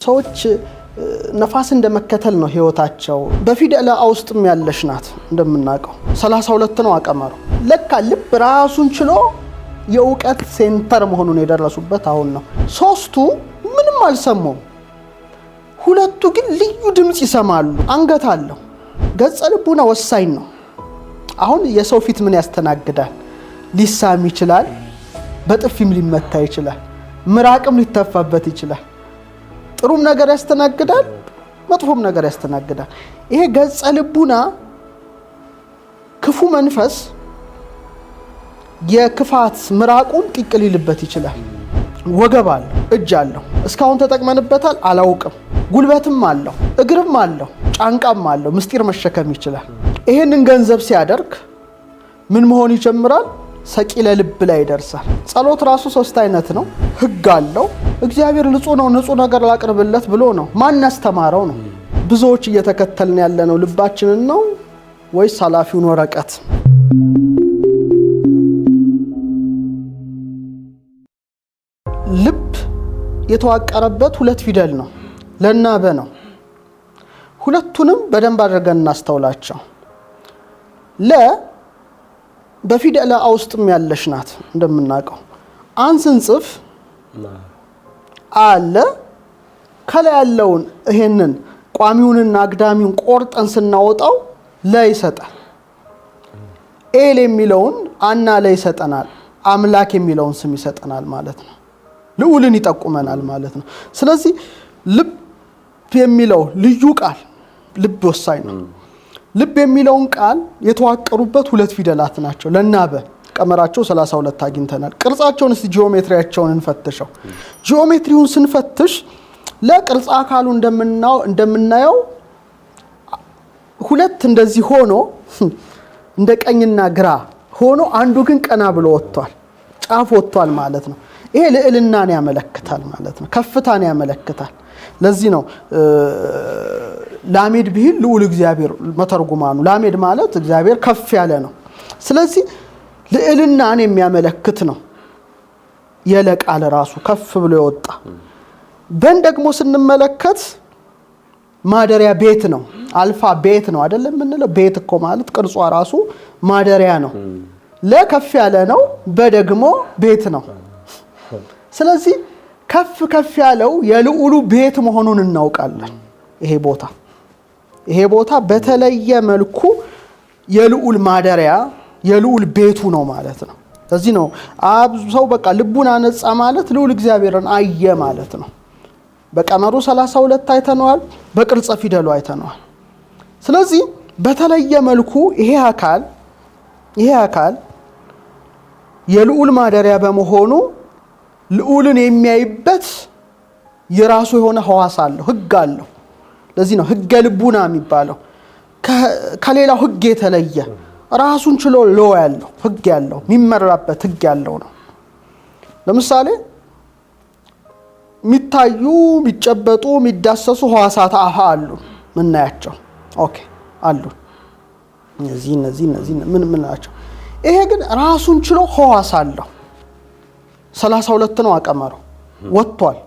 ሰዎች ነፋስ እንደመከተል ነው ህይወታቸው በፊደላ ውስጥም ያለሽ ናት እንደምናቀው 32 ነው አቀመሩ ለካ ልብ ራሱን ችሎ የውቀት ሴንተር መሆኑን የደረሱበት አሁን ነው ሶስቱ ምንም አልሰሙም ሁለቱ ግን ልዩ ድምጽ ይሰማሉ አንገት አለው ገጸ ልቡና ወሳኝ ነው አሁን የሰው ፊት ምን ያስተናግዳል ሊሳም ይችላል በጥፊም ሊመታ ይችላል ምራቅም ሊተፋበት ይችላል ጥሩም ነገር ያስተናግዳል መጥፎም ነገር ያስተናግዳል ይሄ ገጸ ልቡና ክፉ መንፈስ የክፋት ምራቁን ጥቅል ይልበት ይችላል ወገብ አለው እጅ አለው እስካሁን ተጠቅመንበታል አላውቅም ጉልበትም አለው እግርም አለው ጫንቃም አለው ምስጢር መሸከም ይችላል ይሄንን ገንዘብ ሲያደርግ ምን መሆን ይጀምራል ሰቂለ ልብ ላይ ይደርሳል ጸሎት ራሱ ሶስት አይነት ነው ህግ አለው እግዚአብሔር ንጹህ ነው ንጹህ ነገር ላቅርብለት ብሎ ነው ማን ያስተማረው ነው ብዙዎች እየተከተልን ያለነው ልባችንን ነው ወይስ ሐላፊውን ወረቀት ልብ የተዋቀረበት ሁለት ፊደል ነው ለና በ ነው ሁለቱንም በደንብ አድርገን እናስተውላቸው ለ በፊደላ ውስጥም ያለሽ ናት እንደምናቀው አንስን ጽፍ አለ ከላይ ያለውን ይሄንን ቋሚውንና አግዳሚውን ቆርጠን ስናወጣው ላይ ይሰጣል ኤል የሚለውን አና ላይ ይሰጠናል አምላክ የሚለውን ስም ይሰጠናል ማለት ነው ልዑልን ይጠቁመናል ማለት ነው ስለዚህ ልብ የሚለው ልዩ ቃል ልብ ወሳኝ ነው ልብ የሚለውን ቃል የተዋቀሩበት ሁለት ፊደላት ናቸው ለናበ ቀመራቸው 32 አግኝተናል ቅርጻቸውን እስቲ ጂኦሜትሪያቸውን እንፈትሸው ጂኦሜትሪውን ስንፈትሽ ለቅርጽ አካሉ እንደምናየው ሁለት እንደዚህ ሆኖ እንደ ቀኝና ግራ ሆኖ አንዱ ግን ቀና ብሎ ወጥቷል ጫፍ ወጥቷል ማለት ነው ይሄ ልዕልናን ያመለክታል ማለት ነው ከፍታን ያመለክታል ለዚህ ነው ላሜድ ቢል ልዑል እግዚአብሔር መተርጉማኑ ላሜድ ማለት እግዚአብሔር ከፍ ያለ ነው ስለዚህ ልዕልናን የሚያመለክት ነው የለቃለ ራሱ ከፍ ብሎ ይወጣ በን ደግሞ ስንመለከት ማደሪያ ቤት ነው አልፋ ቤት ነው አይደለም ምንለው ቤት እኮ ማለት ቅርጿ ራሱ ማደሪያ ነው ለከፍ ያለ ነው በደግሞ ቤት ነው ስለዚህ ከፍ ያለው የልዑሉ ቤት መሆኑን እናውቃለን ይሄ ቦታ በተለየ መልኩ የልዑል ማደሪያ የልዑል ቤቱ ነው ማለት ነው ስለዚህ ነው ሰው በቃ ልቡን አነጻ ማለት ልዑል እግዚአብሔርን አየ ማለት ነው በቀመሩ 32 አይተነዋል በቅርጸ ፊደሉ አይተነዋል ስለዚህ በተለየ መልኩ ይሄ አካል የልዑል ማደሪያ በመሆኑ ልዑልን የሚያይበት የራሱ የሆነ ሐዋስ አለው ህግ አለው ለዚህ ነው ህገ ልቡና የሚባለው ከሌላው ህግ የተለየ ራሱን ችሎ ያለው ህግ ያለው የሚመራበት ህግ ያለው ነው ለምሳሌ ሚታዩ ሚጨበጡ ሚዳሰሱ ሐዋሳት አፋ አሉ ምናያቸው ኦኬ አሉ እነዚህ ምን ናቸው ይሄ ግን ራሱን ችሎ ሐዋስ አለው 32 ነው አቀመሩ ወጥቷል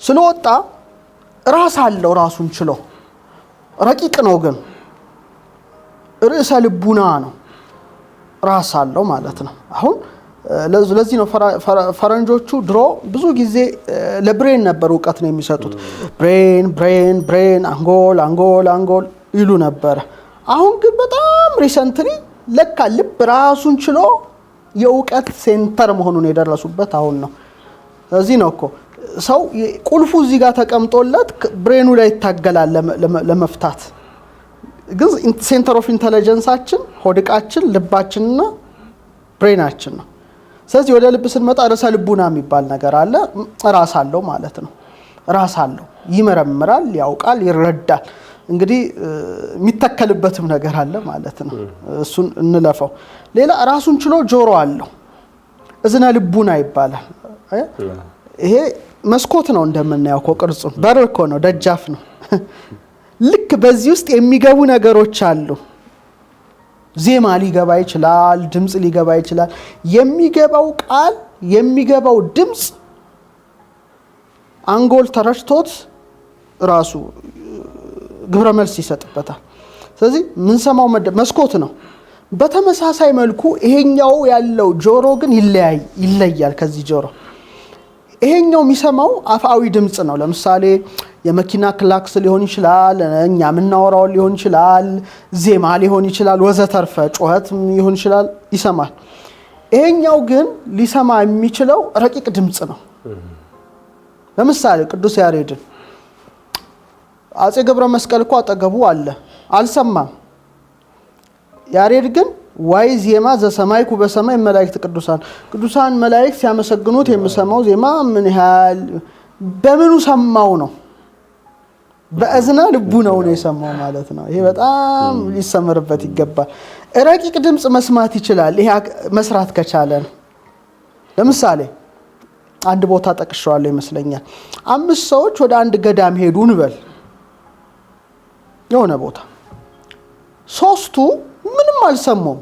ስለወጣ ራስ አለው ራሱን ችሎ ረቂቅ ነው ግን ርዕሰ ልቡና ነው ራስ አለው ማለት ነው አሁን ለዚህ ነው ፈረንጆቹ ድሮ ብዙ ጊዜ ለብሬን ነበር ዕውቀት ነው የሚሰጡት ብሬን አንጎል ይሉ ነበር አሁን ግን በጣም ሪሰንትሊ ለካ ልብ ራሱን ችሎ የውቀት ሴንተር መሆኑን የደረሱበት አሁን ነው ስለዚህ ነው እኮ ሰው ቁልፉ እዚህ ጋር ተቀምጦለት ብሬኑ ላይ ይታገላል ለመፍታት ግን ሴንተር ኦፍ ኢንተለጀንሳችን ሆድቃችን ልባችንና ብሬናችን ነው ስለዚህ ወደ ልብ ስንመጣ ርዕሰ ልቡና የሚባል ነገር አለ ራስ አለው ማለት ነው ራስ አለው ይመረምራል ያውቃል ይረዳል እንግዲህ የሚተከልበትም ነገር አለ ማለት ነው እሱን እንለፈው ሌላ ራሱን ችሎ ጆሮ አለው እዝነ ልቡና ይባላል ይሄ መስኮት ነው እንደምናየው ቅርጹ በር እኮ ነው ደጃፍ ነው ልክ በዚህ ውስጥ የሚገቡ ነገሮች አሉ ዜማ ሊገባ ይችላል ድምጽ ሊገባ ይችላል የሚገባው ቃል የሚገባው ድምጽ አንጎል ተረሽቶት ራሱ ግብረ መልስ ይሰጥበታል። ስለዚህ ምን ሰማው መስኮት ነው። በተመሳሳይ መልኩ ይሄኛው ያለው ጆሮ ግን ይለያል ከዚህ ጆሮ። ይሄኛው የሚሰማው አፋዊ ድምጽ ነው። ለምሳሌ የመኪና ክላክስ ሊሆን ይችላል፣ እኛ የምናወራው ሊሆን ይችላል፣ ዜማ ሊሆን ይችላል፣ ወዘተርፈ ጩኸት ሊሆን ይችላል፣ ይሰማል። ይሄኛው ግን ሊሰማ የሚችለው ረቂቅ ድምጽ ነው። ለምሳሌ ቅዱስ ያሬድን አፄ ገብረ መስቀል እኮ አጠገቡ አለ፣ አልሰማም። ያሬድ ግን ዋይ ዜማ ዘሰማይኩ በሰማይ መላእክት ቅዱሳን መላእክት ሲያመሰግኑት የምሰማው ዜማ ምን ያህል በምኑ ሰማው ነው? በእዝነ ልቡ ነው የሰማው ማለት ነው። ይሄ በጣም ሊሰመርበት ይገባል። ረቂቅ ድምጽ መስማት ይችላል። ይሄ መስራት ከቻለ ነው። ለምሳሌ አንድ ቦታ ጠቅሻለሁ ይመስለኛል። 5 ሰዎች ወደ አንድ ገዳም ሄዱ እንበል፣ የሆነ ቦታ 3ቱ ምንም አልሰሙም፣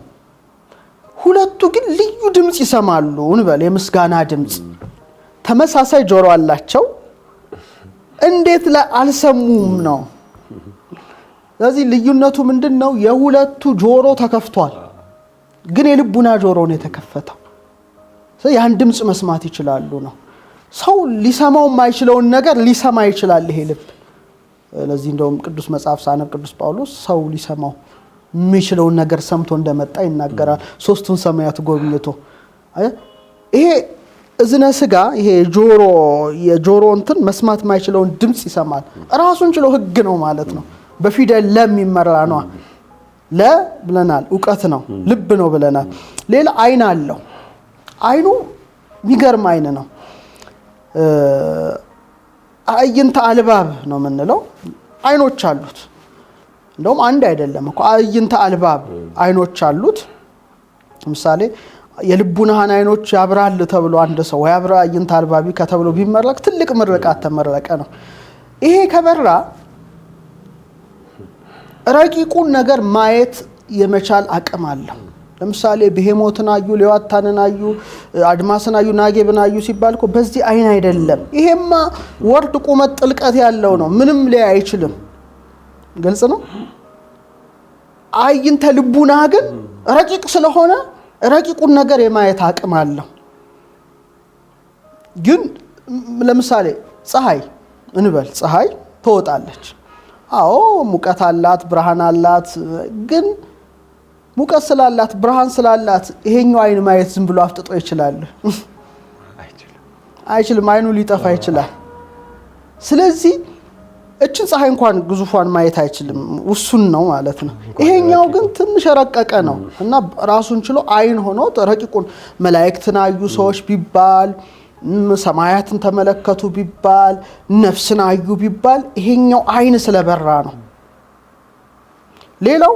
2ቱ ግን ልዩ ድምጽ ይሰማሉ እንበል፣ የምስጋና ድምጽ። ተመሳሳይ ጆሮ አላቸው፣ እንዴት አልሰሙም ነው? ስለዚህ ልዩነቱ ምንድነው? የሁለቱ ጆሮ ተከፍቷል፣ ግን የልቡና ጆሮ ነው የተከፈተው። ያን ድምጽ መስማት ይችላሉ ነው። ሰው ሊሰማው የማይችለውን ነገር ሊሰማ ይችላል ይሄ ልብ። ለዚህ እንደውም ቅዱስ መጽሐፍ ሳነብ ቅዱስ ጳውሎስ ሰው ሊሰማው የሚችለውን ነገር ሰምቶ እንደመጣ ይናገራል። 3ቱን ሰማያት ጎብኝቶ ይሄ እዝነ ስጋ ይሄ የጆሮ እንትን መስማት የማይችለውን ድምጽ ይሰማል። ራሱን ችሎ ህግ ነው ማለት ነው። በፊደል ለሚመራ ነው። ለ ብለናል፣ ዕውቀት ነው፣ ልብ ነው ብለናል። ሌላ አይን አለው። አይኑ የሚገርም አይን ነው። አዕይንተ አልባብ ነው የምንለው። አይኖች አሉት። እንደውም አንድ አይደለም እኮ አዕይንተ አልባብ አይኖች አሉት። ለምሳሌ የልቡናህን አይኖች ያብራል ተብሎ አንድ ሰው ያብራ አዕይንተ አልባቢ ከተብሎ ቢመረቅ ትልቅ ምርቃት ተመረቀ ነው። ይሄ ከበራ ረቂቁን ነገር ማየት የመቻል አቅም አለው። ለምሳሌ ብሄሞትን አዩ፣ ሌዋታንን አዩ፣ አድማስን አዩ፣ ናጌብን አዩ ሲባል እኮ በዚህ አይን አይደለም። ይሄማ ወርድ ቁመት ጥልቀት ያለው ነው፣ ምንም ሊያይ አይችልም። ግልጽ ነው። አዕይንተ ልቡና ግን ረቂቅ ስለሆነ ረቂቁን ነገር የማየት አቅም አለው። ግን ለምሳሌ ፀሐይ እንበል፣ ፀሐይ ትወጣለች። አዎ ሙቀት አላት፣ ብርሃን አላት። ግን ሙቀት ስላላት ብርሃን ስላላት ይሄኛው አይን ማየት ዝም ብሎ አፍጥጦ ይችላል? አይችልም። አይኑ ሊጠፋ ይችላል። ስለዚህ እችን ፀሐይ እንኳን ግዙፏን ማየት አይችልም፣ ውሱን ነው ማለት ነው። ይሄኛው ግን ትንሽ ረቀቀ ነው እና ራሱን ችሎ አይን ሆኖ ረቂቁን መላእክትን አዩ ሰዎች ቢባል፣ ሰማያትን ተመለከቱ ቢባል፣ ነፍስን አዩ ቢባል ይሄኛው አይን ስለበራ ነው። ሌላው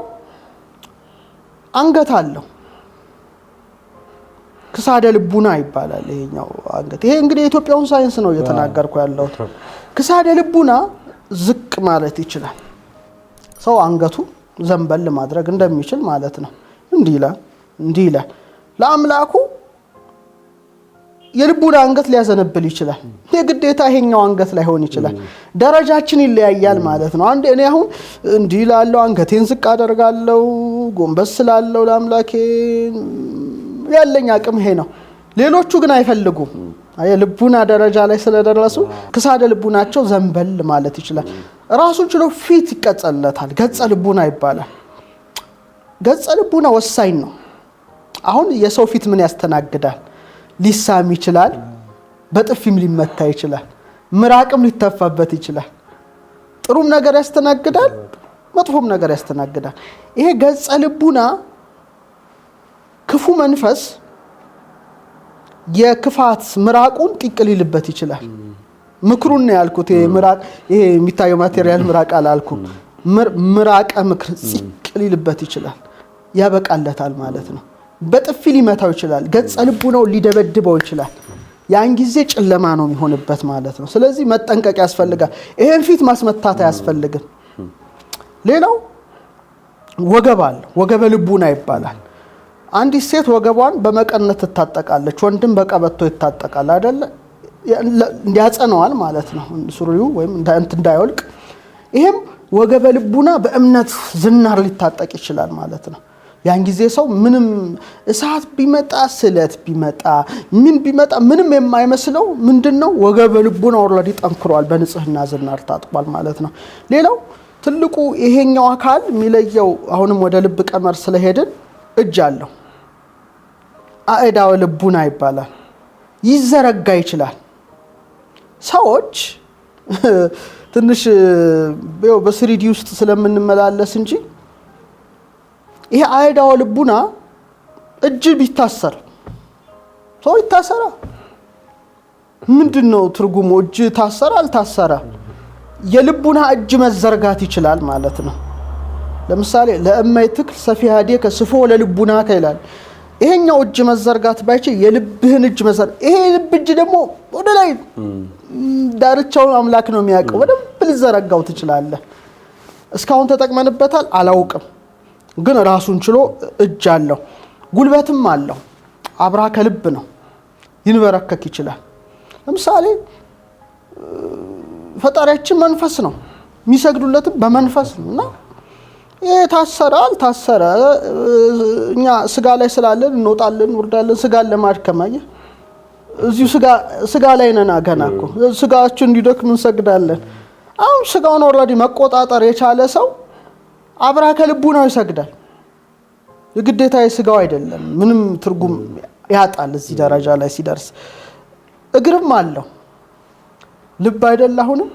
አንገት አለው፣ ክሳደ ልቡና ይባላል ይሄኛው አንገት። ይሄ እንግዲህ የኢትዮጵያውን ሳይንስ ነው እየተናገርኩ ያለው። ክሳደ ልቡና ዝቅ ማለት ይችላል። ሰው አንገቱ ዘንበል ማድረግ እንደሚችል ማለት ነው። እንዲህ ይላል ለአምላኩ የልቡና አንገት ሊያዘነብል ይችላል። የግዴታ ይሄኛው አንገት ላይ ሆን ይችላል። ደረጃችን ይለያያል ማለት ነው። አንዴ እኔ አሁን እንዲህ ላለው አንገቴን ዝቅ አደርጋለሁ፣ ጎንበስ ላለው ለአምላኬ ያለኝ አቅም ይሄ ነው። ሌሎቹ ግን አይፈልጉም። የልቡና ደረጃ ላይ ስለደረሱ ክሳደ ልቡናቸው ዘንበል ማለት ይችላል። ራሱን ችሎ ፊት ይቀጸለታል፣ ገጸ ልቡና ይባላል። ገጸ ልቡና ወሳኝ ነው። አሁን የሰው ፊት ምን ያስተናግዳል? ሊሳም ይችላል፣ በጥፊም ሊመታ ይችላል፣ ምራቅም ሊተፋበት ይችላል። ጥሩም ነገር ያስተናግዳል፣ መጥፎም ነገር ያስተናግዳል። ይሄ ገጸ ልቡና ክፉ መንፈስ የክፋት ምራቁን ጢቅ ሊልበት ይችላል። ምክሩን ነው ያልኩት። ይሄ የሚታየው ማቴሪያል ምራቅ አላልኩም። ምራቀ ምክር ጢቅ ሊልበት ይችላል፣ ያበቃለታል ማለት ነው። በጥፊ ሊመታው ይችላል፣ ገጸ ልቡናው ሊደበድበው ይችላል። ያን ጊዜ ጨለማ ነው የሚሆንበት ማለት ነው። ስለዚህ መጠንቀቅ ያስፈልጋል። ይሄን ፊት ማስመታት አያስፈልግም። ሌላው ወገብ አለ፣ ወገበ ልቡና ይባላል። አንዲት ሴት ወገቧን በመቀነት ትታጠቃለች፣ ወንድም በቀበቶ ይታጠቃል አይደለ? እንዲያጸነዋል ማለት ነው ሱሪው ወይም እንዳይወልቅ። ይሄም ወገበ ልቡና በእምነት ዝናር ሊታጠቅ ይችላል ማለት ነው። ያን ጊዜ ሰው ምንም እሳት ቢመጣ ስለት ቢመጣ ምን ቢመጣ ምንም የማይመስለው ምንድነው ወገበ ልቡና ኦልሬዲ ጠንክሯል፣ በንጽህና ዝናር ታጥቋል ማለት ነው። ሌላው ትልቁ ይሄኛው አካል የሚለየው አሁንም ወደ ልብ ቀመር ስለሄድን እጅ አለው። አእዳው ልቡና ይባላል። ይዘረጋ ይችላል። ሰዎች ትንሽ በስሪዲ ውስጥ ስለምንመላለስ እንጂ ይሄ አእዳው ልቡና እጅ ቢታሰር ሰው ይታሰራ ምንድነው ትርጉሙ? እጅ ታሰራ አልታሰራ የልቡና እጅ መዘርጋት ይችላል ማለት ነው። ለምሳሌ ለእማይ ትክል ሰፊሃዴ ከስፎ ለልቡና ይላል። ይሄኛው እጅ መዘርጋት ባይችል የልብህን እጅ ይሄ ልብ እጅ ደግሞ ወደ ላይ ዳርቻውን አምላክ ነው የሚያውቀው። በደንብ ልዘረጋው ትችላለህ። እስካሁን ተጠቅመንበታል አላውቅም፣ ግን ራሱን ችሎ እጅ አለው፣ ጉልበትም አለው። አብራ ከልብ ነው፣ ይንበረከክ ይችላል። ለምሳሌ ፈጣሪያችን መንፈስ ነው፣ የሚሰግዱለትም በመንፈስ ነውና የታሰረ አልታሰረ እኛ ስጋ ላይ ስላለን እንወጣለን ወርዳለን ስጋን ለማድከም አየህ እዚሁ ስጋ ላይ ነና ገና እኮ ስጋችን እንዲደክም እንሰግዳለን። አሁን ስጋውን ኦልሬዲ መቆጣጠር የቻለ ሰው አብራ ከልቡናው ይሰግዳል። የግዴታ የስጋው አይደለም፣ ምንም ትርጉም ያጣል እዚህ ደረጃ ላይ ሲደርስ። እግርም አለው፣ ልብ አይደል? አሁንም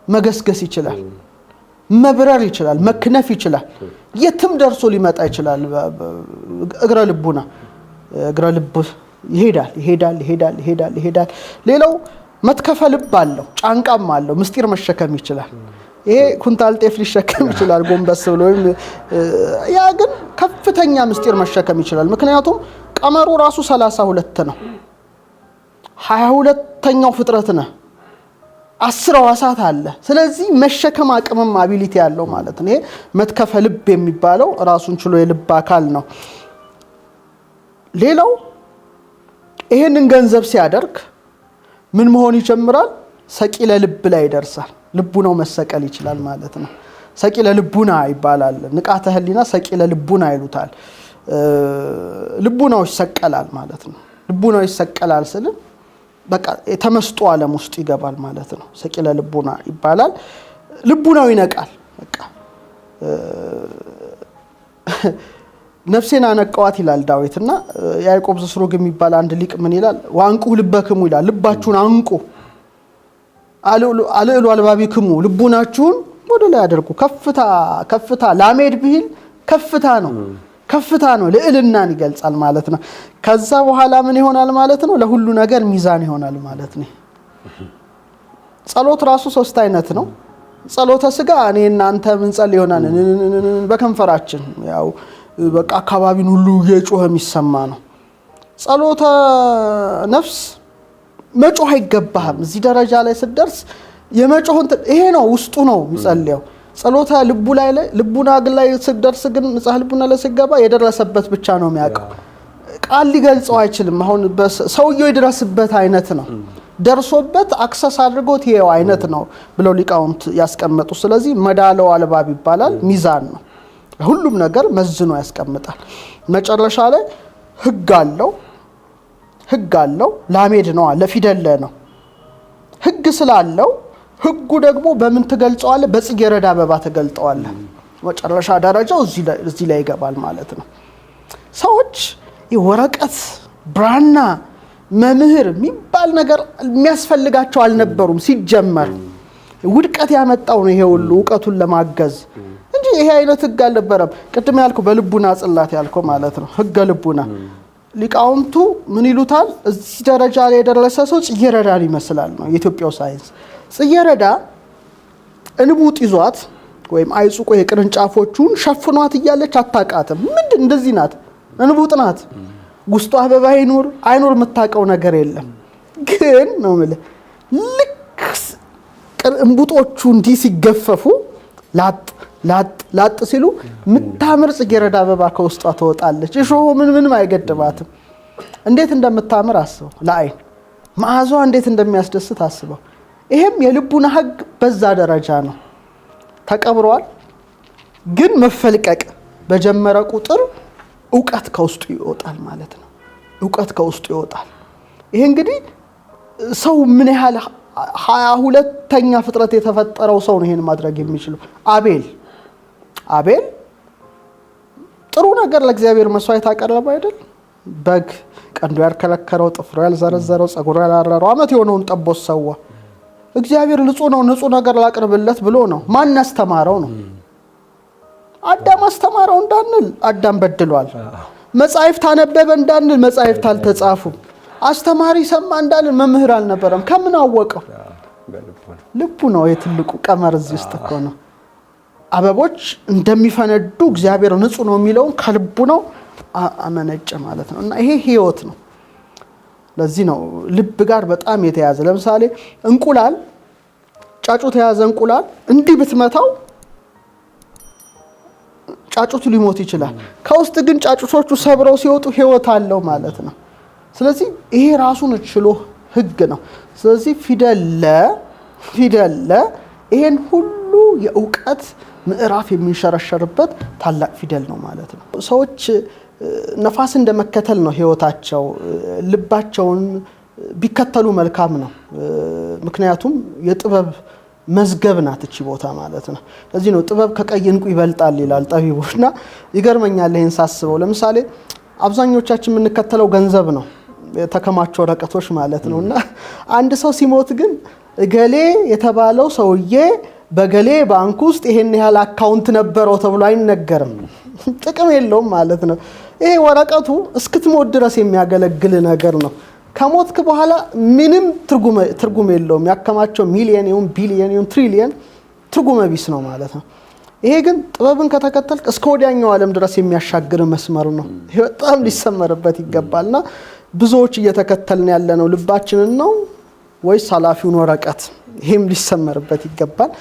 መገስገስ ይችላል፣ መብረር ይችላል፣ መክነፍ ይችላል፣ የትም ደርሶ ሊመጣ ይችላል። እግረ ልቡና እግረ ልብ ይሄዳል። ሌላው መትከፈ ልብ አለው፣ ጫንቃም አለው፣ ምስጢር መሸከም ይችላል። ይሄ ኩንታል ጤፍ ሊሸከም ይችላል ጎንበስ ብሎ፣ ያ ግን ከፍተኛ ምስጢር መሸከም ይችላል። ምክንያቱም ቀመሩ ራሱ 32 ነው፣ 22ኛው ፍጥረት ነው፣ 10 ሕዋሳት አለ። ስለዚህ መሸከም አቅምም አቢሊቲ ያለው ማለት ነው። ይሄ መትከፈ ልብ የሚባለው ራሱን ችሎ የልብ አካል ነው። ሌላው ይሄንን ገንዘብ ሲያደርግ ምን መሆን ይጀምራል? ሰቂለ ልብ ላይ ይደርሳል። ልቡናው መሰቀል ይችላል ማለት ነው። ሰቂለ ልቡና ይባላል። ንቃተ ህሊና ሰቂለ ልቡና ይሉታል። ልቡናው ይሰቀላል ማለት ነው። ልቡናው ይሰቀላል ስል በቃ የተመስጦ ዓለም ውስጥ ይገባል ማለት ነው። ሰቂለ ልቡና ይባላል። ልቡናው ይነቃል። በቃ ነፍሴን አነቀዋት ይላል ዳዊትና ያዕቆብ ዘስሩግ የሚባል አንድ ሊቅ ምን ይላል? ዋንቁ ልበክሙ ይላል። ልባችሁን አንቁ፣ አልዕሉ አልባቢክሙ፣ ልቡናችሁን ወደ ላይ አድርጉ። ከፍታ ላሜድ ቢል ከፍታ ነው፣ ልዕልናን ይገልጻል ማለት ነው። ከዛ በኋላ ምን ይሆናል ማለት ነው? ለሁሉ ነገር ሚዛን ይሆናል ማለት ነው። ጸሎት ራሱ 3 አይነት ነው። ጸሎተ ስጋ እኔ እናንተ ምን ጸልይ ይሆናል በከንፈራችን ያው በቃ አካባቢን ሁሉ እየጮኸ የሚሰማ ነው። ጸሎተ ነፍስ መጮህ አይገባህም። እዚህ ደረጃ ላይ ስትደርስ የመጮህን ይሄ ነው ውስጡ ነው የሚጸልየው። ጸሎተ ልቡና ላይ ስትደርስ ግን ንጹህ ልቡና ላይ ሲገባ የደረሰበት ብቻ ነው የሚያውቀው። ቃል ሊገልጸው አይችልም። አሁን ሰውየው የደረሰበት አይነት ነው፣ ደርሶበት አክሰስ አድርጎት ይሄው አይነት ነው ብለው ሊቃውንት ያስቀመጡ። ስለዚህ መዳለው አልባብ ይባላል። ሚዛን ነው፣ ሁሉም ነገር መዝኖ ያስቀምጣል። መጨረሻ ላይ ህግ አለው። ላሜድ ነው፣ ለፊደል ነው። ህግ ስላለው ህጉ ደግሞ በምን ተገልጿል? በጽጌረዳ አበባ ተገልጧል። መጨረሻ ደረጃው እዚህ ላይ ይገባል ማለት ነው። ሰዎች ወረቀት፣ ብራና፣ መምህር የሚባል ነገር የሚያስፈልጋቸው አልነበሩም ሲጀመር። ውድቀት ያመጣው ነው ይሄ ሁሉ ዕውቀቱን ለማገዝ እንጂ ይሄ አይነት ህግ አልነበረም። ቅድም ያልኩ በልቡና ጽላት ያልኩ ማለት ነው። ህገ ልቡና ሊቃውንቱ ምን ይሉታል? እዚህ ደረጃ ላይ የደረሰ ሰው ጽጌረዳን ይመስላል ነው የኢትዮጵያው ሳይንስ። ጽጌረዳ እንቡጥ ይዟት ወይም አይጹቆ የቅርንጫፎቹን ሸፍኗት እያለች አታቃትም። ምንድን እንደዚህ ናት፣ እንቡጥ ናት። ውስጧ አበባ አይኖር የምታውቀው ነገር የለም። ግን ነው ማለት ልክ እንቡጦቹ እንዲህ ሲገፈፉ ላጥ ሲሉ ምታምር ጽጌረዳ አበባ ከውስጧ ትወጣለች። እሾህ ምንም አይገድባትም። እንዴት እንደምታምር አስበው ለአይን። መዓዛዋ እንዴት እንደሚያስደስት አስበው። ይሄም የልቡና ህግ በዛ ደረጃ ነው። ተቀብሯል፣ ግን መፈልቀቅ በጀመረ ቁጥር ዕውቀት ከውስጡ ይወጣል ማለት ነው። ዕውቀት ከውስጡ ይወጣል። ይሄ እንግዲህ ሰው ምን ያህል 22ኛ ፍጥረት የተፈጠረው ሰው ነው ይሄን ማድረግ የሚችለው። አቤል ጥሩ ነገር ለእግዚአብሔር መስዋዕት አቀረበ አይደል? በግ ቀንዱ ያልከለከለው፣ ጥፍሩ ያልዘረዘረው፣ ጸጉሩ ያላረረው ዓመት የሆነውን ጠቦት ሰዋ። እግዚአብሔር ንጹህ ነው፣ ንጹህ ነገር ላቅርብለት ብሎ ነው። ማን ያስተማረው ነው? አዳም አስተማረው እንዳንል አዳም በድሏል። መጻሕፍት አነበበ እንዳንል መጻሕፍት አልተጻፉም። አስተማሪ ሰማ እንዳንል መምህር አልነበረም። ከምን አወቀው? ልቡ ነው የትልቁ ቀመር። እዚህ ውስጥ እኮ ነው አበቦች እንደሚፈነዱ እግዚአብሔር ንጹህ ነው የሚለውን ከልቡ ነው አመነጨ ማለት ነው። እና ይሄ ህይወት ነው። ለዚህ ነው ልብ ጋር በጣም የተያዘ። ለምሳሌ እንቁላል፣ ጫጩት የያዘ እንቁላል እንዲህ ብትመታው ጫጩቱ ሊሞት ይችላል። ከውስጥ ግን ጫጩቶቹ ሰብረው ሲወጡ ህይወት አለው ማለት ነው። ስለዚህ ይሄ ራሱን ችሎ ህግ ነው። ስለዚህ ፊደል ለ ይሄን ሁሉ የእውቀት ምዕራፍ የሚንሸረሸርበት ታላቅ ፊደል ነው ማለት ነው። ሰዎች ነፋስ እንደመከተል ነው ህይወታቸው። ልባቸውን ቢከተሉ መልካም ነው። ምክንያቱም የጥበብ መዝገብ ናት እቺ ቦታ ማለት ነው። ለዚህ ነው ጥበብ ከቀይ ዕንቁ ይበልጣል ይላል ጠቢቡና ይገርመኛል ይሄን ሳስበው። ለምሳሌ አብዛኞቻችን የምንከተለው ገንዘብ ነው፣ የተከማቹ ወረቀቶች ማለት ነውና አንድ ሰው ሲሞት ግን እገሌ የተባለው ሰውዬ በገሌ ባንክ ውስጥ ይሄን ያህል አካውንት ነበረው ተብሎ አይነገርም። ጥቅም የለውም ማለት ነው። ይሄ ወረቀቱ እስክትሞት ድረስ የሚያገለግል ነገር ነው። ከሞትክ በኋላ ምንም ትርጉም የለውም። ያከማቸው ሚሊየን ይሁን ቢሊየን ይሁን ትሪሊየን ትርጉም ቢስ ነው ማለት ነው። ይሄ ግን ጥበብን ከተከተልክ እስከ ወዲያኛው ዓለም ድረስ የሚያሻግር መስመር ነው። ይሄ በጣም ሊሰመርበት ይገባልና ብዙዎች እየተከተልን ያለነው ልባችንን ነው ወይስ ኃላፊውን ወረቀት? ይሄም ሊሰመርበት ይገባል።